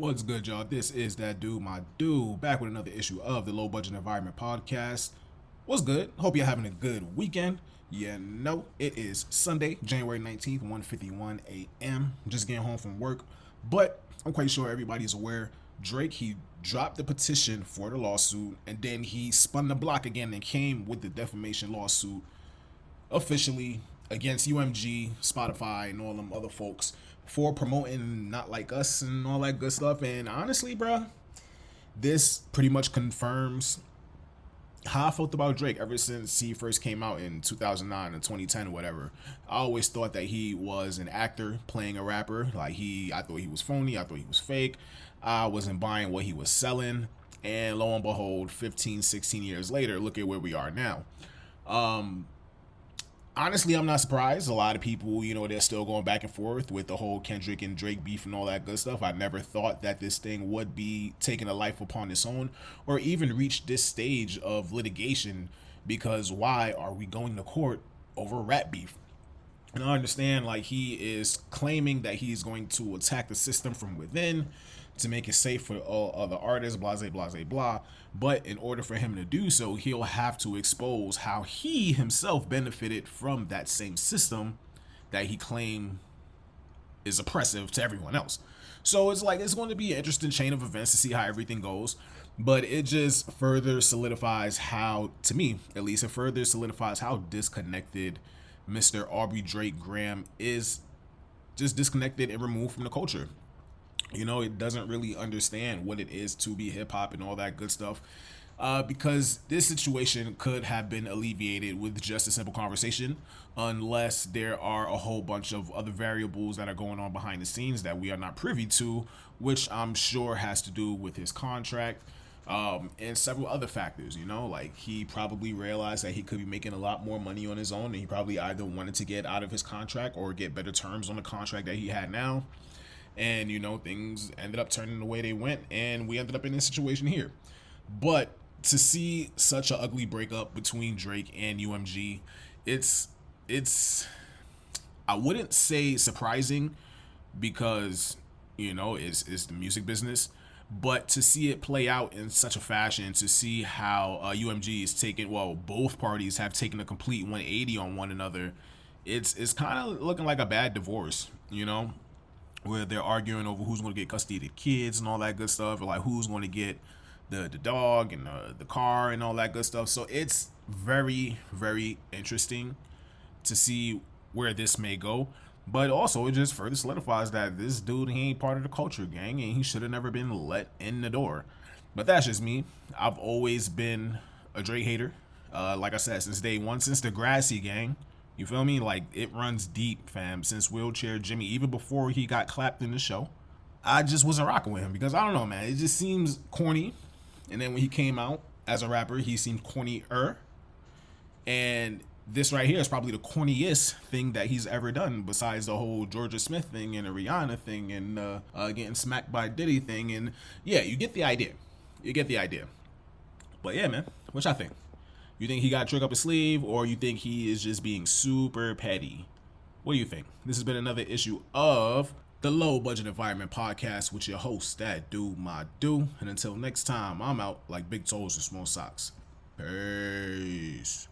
What's good, y'all? This is that dude, my dude, back with another issue of the Low Budget Environment Podcast. What's good? Hope you're having a good weekend. It is Sunday, January 19th, 1:51 a.m. Just getting home from work, but I'm quite sure everybody's aware. Drake, he dropped the petition for the lawsuit, and then he spun the block again and came with the defamation lawsuit officially against UMG, Spotify, and all them other folks for promoting Not Like Us and all that good stuff. And honestly, bruh, this pretty much confirms how I felt about Drake ever since he first came out in 2009 and 2010 or whatever. I always thought that he was an actor playing a rapper. I thought he was phony. I thought he was fake. I wasn't buying what he was selling. And lo and behold, 15, 16 years later, look at where we are now. Honestly, I'm not surprised. A lot of people, they're still going back and forth with the whole Kendrick and Drake beef and all that good stuff. I never thought that this thing would be taking a life upon its own or even reach this stage of litigation, because why are we going to court over rap beef? And I understand, he is claiming that he's going to attack the system from within to make it safe for all other artists, blah, blah, blah, blah. But in order for him to do so, he'll have to expose how he himself benefited from that same system that he claimed is oppressive to everyone else. So it's going to be an interesting chain of events to see how everything goes. But it just further solidifies how, to me at least, it further solidifies how disconnected Mr. Aubrey Drake Graham is, just disconnected and removed from the culture. It doesn't really understand what it is to be hip hop and all that good stuff. Because this situation could have been alleviated with just a simple conversation, unless there are a whole bunch of other variables that are going on behind the scenes that we are not privy to, which I'm sure has to do with his contract, and several other factors. He probably realized that he could be making a lot more money on his own, and he probably either wanted to get out of his contract or get better terms on the contract that he had now. And things ended up turning the way they went, and we ended up in this situation here. But to see such an ugly breakup between Drake and UMG, it's I wouldn't say surprising, because it's the music business, but to see it play out in such a fashion, to see how UMG is taking, both parties have taken a complete 180 on one another, it's kind of looking like a bad divorce, where they're arguing over who's going to get custody of the kids and all that good stuff, or who's going to get the dog and the car and all that good stuff. So it's very, very interesting to see where this may go. But also, it just further solidifies that this dude, he ain't part of the culture, gang, and he should have never been let in the door. But that's just me. I've always been a Drake hater. Like I said, since day one, since the Grassy gang. You feel me? It runs deep, fam. Since Wheelchair Jimmy, even before he got clapped in the show, I just wasn't rocking with him, because I don't know, man. It just seems corny. And then when he came out as a rapper, he seemed cornier. And this right here is probably the corniest thing that he's ever done, besides the whole Georgia Smith thing and the Rihanna thing and getting smacked by Diddy thing. And yeah, you get the idea. But yeah, man, what y'all think? You think he got a trick up his sleeve, or you think he is just being super petty? What do you think? This has been another issue of the Low Budget Environment Podcast with your host, that dude, my dude. And until next time, I'm out like big toes and small socks. Peace.